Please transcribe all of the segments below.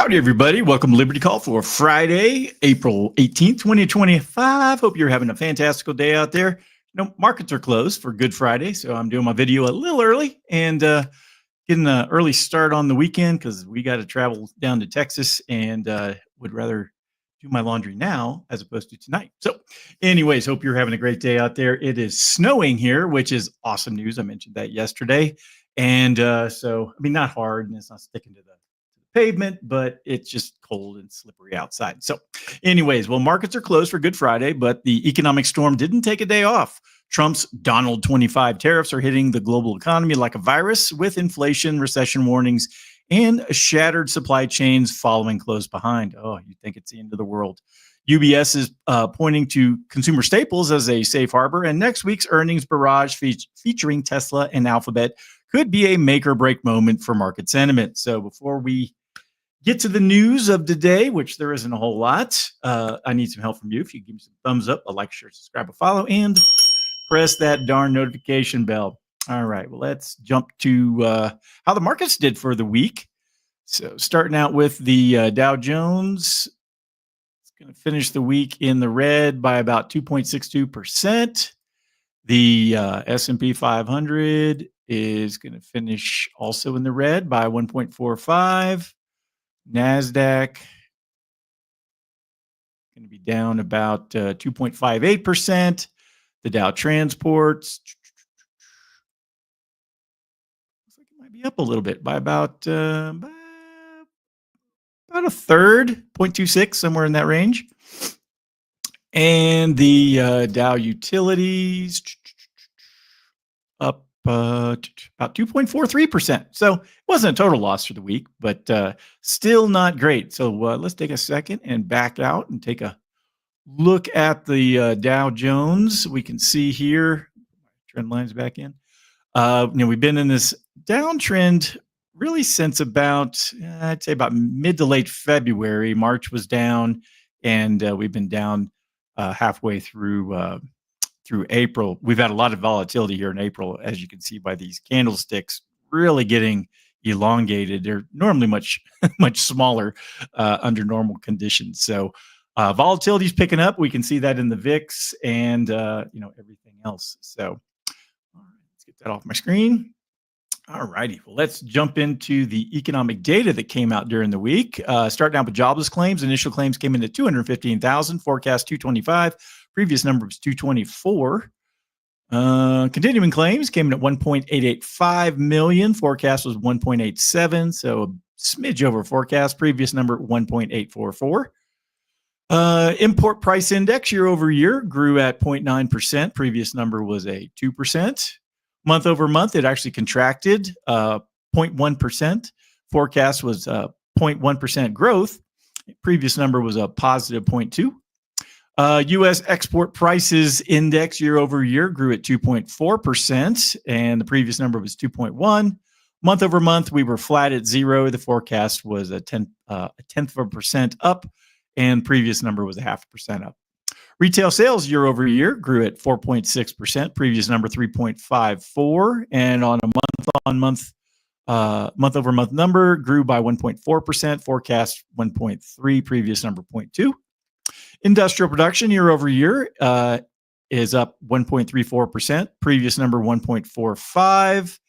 Howdy, everybody. Welcome to Liberty Call for Friday, April 18th, 2025. Hope you're having a fantastical day out there. Markets are closed for Good Friday, so I'm doing my video a little early and getting an early start on the weekend because we got to travel down to Texas and would rather do my laundry now as opposed to tonight. So anyways, hope you're having a great day out there. It is snowing here, which is awesome news. I mentioned that yesterday. And not hard and it's not sticking to the pavement, but it's just cold and slippery outside. So anyways, markets are closed for Good Friday, but the economic storm didn't take a day off. Trump's Donald 25 tariffs are hitting the global economy like a virus, with inflation, recession warnings, and shattered supply chains following close behind. Oh, you think it's the end of the world. UBS is pointing to consumer staples as a safe harbor, and next week's earnings barrage featuring Tesla and Alphabet could be a make or break moment for market sentiment. So before we get to the news of the day, which there isn't a whole lot, I need some help from you. If you give me some thumbs up, a like, share, subscribe, a follow, and press that darn notification bell. All right, well, let's jump to how the markets did for the week. So starting out with the Dow Jones, it's going to finish the week in the red by about 2.62%. The S&P 500 is going to finish also in the red by 1.45. NASDAQ going to be down about 2.58%. The Dow Transports looks like it might be up a little bit by about a third, 0.26, somewhere in that range. And the Dow Utilities up about 2.43%. So it wasn't a total loss for the week, but still not great. So let's take a second and back out and take a look at the Dow Jones. We can see here, trend lines back in. We've been in this downtrend really since about, I'd say about mid to late February. March was down, and we've been down halfway through April. We've had a lot of volatility here in April, as you can see by these candlesticks really getting elongated. They're normally much smaller under normal conditions. So volatility is picking up. We can see that in the VIX and everything else. So all right, let's get that off my screen. All righty. Well, let's jump into the economic data that came out during the week. Starting out with jobless claims. Initial claims came in at 215,000, forecast 225. Previous number was 224. Continuing claims came in at 1.885 million. Forecast was 1.87, so a smidge over forecast. Previous number 1.844. Import price index year over year grew at 0.9%. Previous number was a 2%. Month over month, it actually contracted 0.1%. Forecast was 0.1% growth. Previous number was a positive 0.2. U.S. export prices index year over year grew at 2.4%, and the previous number was 2.1. Month over month, we were flat at 0. The forecast was a tenth of a percent up, and previous number was 0.5% up. Retail sales year over year grew at 4.6%. Previous number 3.54, and on a month over month number grew by 1.4%. Forecast 1.3. Previous number 0.2. Industrial production year over year is up 1.34%. Previous number 1.45,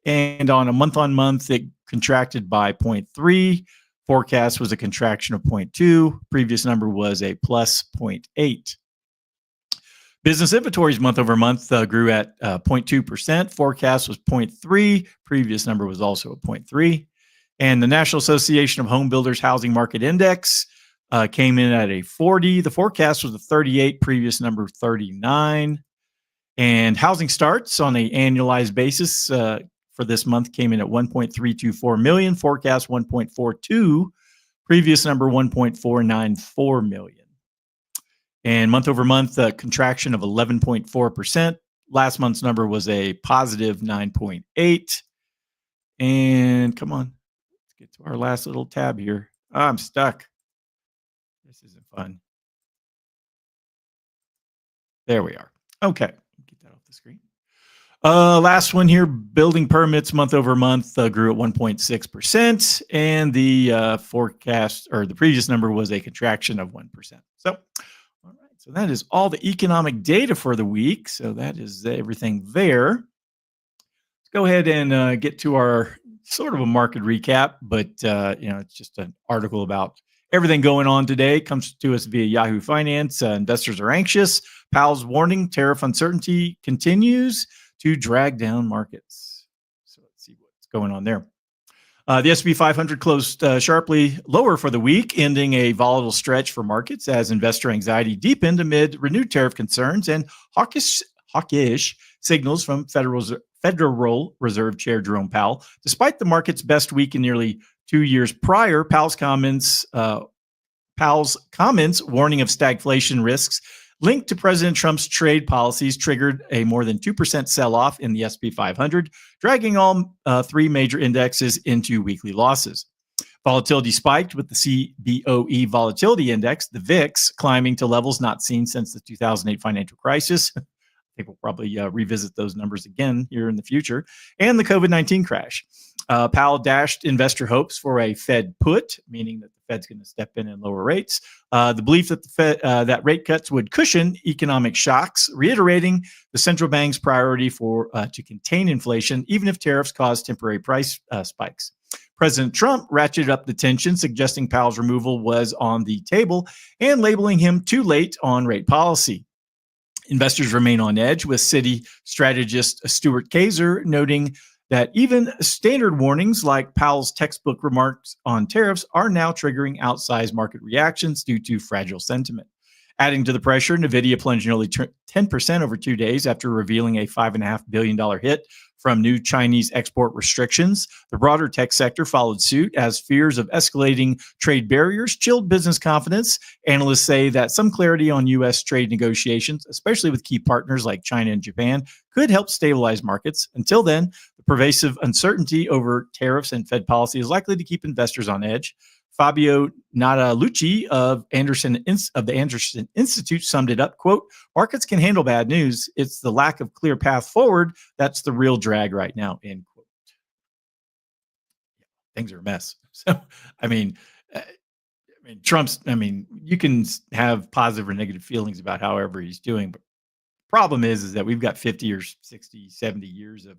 and on a month it contracted by 0.3. Forecast was a contraction of 0.2. Previous number was a plus 0.8. Business inventories month over month grew at 0.2%. Forecast was 0.3. Previous number was also a 0.3. And the National Association of Home Builders Housing Market Index came in at a 40. The forecast was a 38. Previous number 39. And housing starts on an annualized basis for this month came in at 1.324 million. Forecast 1.42. Previous number 1.494 million. And month over month, a contraction of 11.4%. Last month's number was a positive 9.8. And come on, let's get to our last little tab here. I'm stuck. This isn't fun. There we are. Okay, get that off the screen. Last one here, building permits month over month grew at 1.6%, and the forecast or the previous number was a contraction of 1%. So, all right, so that is all the economic data for the week. So that is everything there. Let's go ahead and get to our sort of a market recap, but it's just an article about everything going on today. Comes to us via Yahoo Finance. Investors are anxious. Powell's warning: tariff uncertainty continues to drag down markets. So let's see what's going on there. The S&P 500 closed sharply lower for the week, ending a volatile stretch for markets as investor anxiety deepened amid renewed tariff concerns and hawkish signals from Federal Reserve Chair Jerome Powell. Despite the market's best week in nearly 2 years prior, Powell's comments warning of stagflation risks linked to President Trump's trade policies triggered a more than 2% sell-off in the S&P 500, dragging all three major indexes into weekly losses. Volatility spiked with the CBOE Volatility Index, the VIX, climbing to levels not seen since the 2008 financial crisis. I think we'll probably revisit those numbers again here in the future, and the COVID-19 crash. Powell dashed investor hopes for a Fed put, meaning that the Fed's going to step in and lower rates. The belief that the Fed that rate cuts would cushion economic shocks, reiterating the central bank's priority to contain inflation, even if tariffs cause temporary price spikes. President Trump ratcheted up the tension, suggesting Powell's removal was on the table and labeling him too late on rate policy. Investors remain on edge, with Citi strategist Stuart Kaiser noting that even standard warnings like Powell's textbook remarks on tariffs are now triggering outsized market reactions due to fragile sentiment. Adding to the pressure, NVIDIA plunged nearly 10% over 2 days after revealing a $5.5 billion hit from new Chinese export restrictions. The broader tech sector followed suit as fears of escalating trade barriers chilled business confidence. Analysts say that some clarity on U.S. trade negotiations, especially with key partners like China and Japan, could help stabilize markets. Until then, the pervasive uncertainty over tariffs and Fed policy is likely to keep investors on edge. Fabio Natalucci of the Anderson Institute summed it up, quote, "Markets can handle bad news. It's the lack of clear path forward that's the real drag right now," end quote. Things are a mess. So, Trump's, you can have positive or negative feelings about however he's doing, but the problem is that we've got 50 or 60, 70 years of,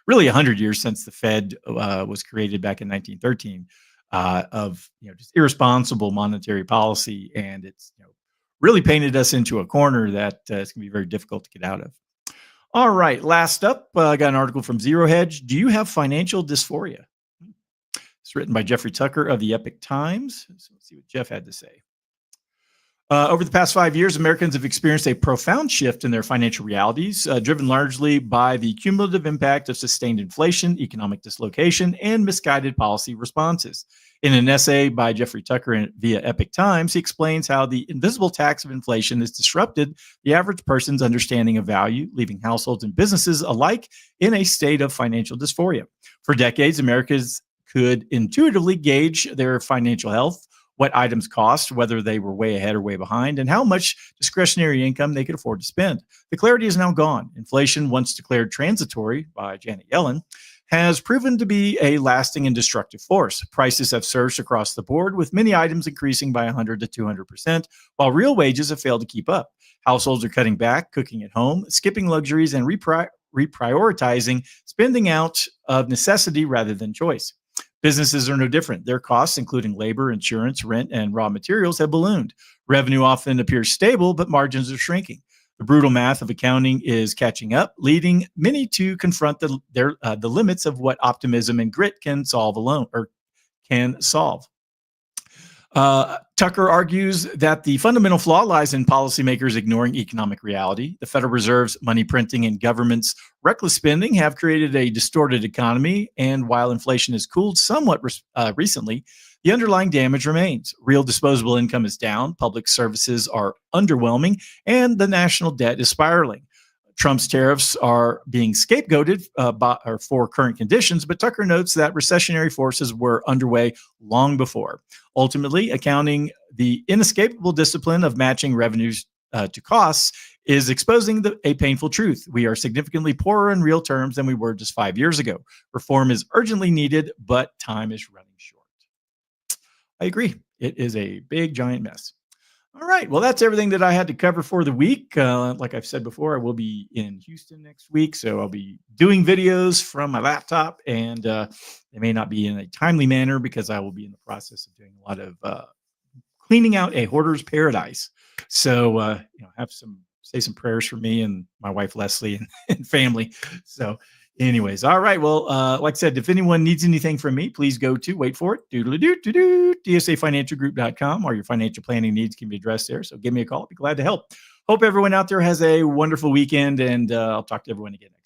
really 100 years since the Fed was created back in 1913. Of just irresponsible monetary policy, and it's really painted us into a corner that it's going to be very difficult to get out of. All right, last up, I got an article from Zero Hedge. Do you have financial dysphoria? It's written by Jeffrey Tucker of the Epoch Times. So let's see what Jeff had to say. Over the past 5 years, Americans have experienced a profound shift in their financial realities, driven largely by the cumulative impact of sustained inflation, economic dislocation, and misguided policy responses. In an essay by Jeffrey Tucker via Epoch Times, he explains how the invisible tax of inflation has disrupted the average person's understanding of value, leaving households and businesses alike in a state of financial dysphoria. For decades, Americans could intuitively gauge their financial health, what items cost, whether they were way ahead or way behind, and how much discretionary income they could afford to spend. The clarity is now gone. Inflation, once declared transitory by Janet Yellen, has proven to be a lasting and destructive force. Prices have surged across the board, with many items increasing by 100 to 200%, while real wages have failed to keep up. Households are cutting back, cooking at home, skipping luxuries, and reprioritizing spending out of necessity rather than choice. Businesses are no different. Their costs, including labor, insurance, rent, and raw materials, have ballooned. Revenue often appears stable, but margins are shrinking. The brutal math of accounting is catching up, leading many to confront the limits of what optimism and grit can solve. Tucker argues that the fundamental flaw lies in policymakers ignoring economic reality. The Federal Reserve's money printing and government's reckless spending have created a distorted economy, and while inflation has cooled somewhat recently, the underlying damage remains. Real disposable income is down, public services are underwhelming, and the national debt is spiraling. Trump's tariffs are being scapegoated for current conditions, but Tucker notes that recessionary forces were underway long before. Ultimately, accounting the inescapable discipline of matching revenues to costs is exposing a painful truth. We are significantly poorer in real terms than we were just 5 years ago. Reform is urgently needed, but time is running short. I agree. It is a big, giant mess. All right. Well, that's everything that I had to cover for the week. Like I've said before, I will be in Houston next week. So I'll be doing videos from my laptop, and they may not be in a timely manner because I will be in the process of doing a lot of cleaning out a hoarder's paradise. So, say some prayers for me and my wife, Leslie, and family. So, anyways, all right. Well, like I said, if anyone needs anything from me, please go to, wait for it, DSAFinancialGroup.com. All your financial planning needs can be addressed there. So give me a call. I'll be glad to help. Hope everyone out there has a wonderful weekend, and I'll talk to everyone again next week.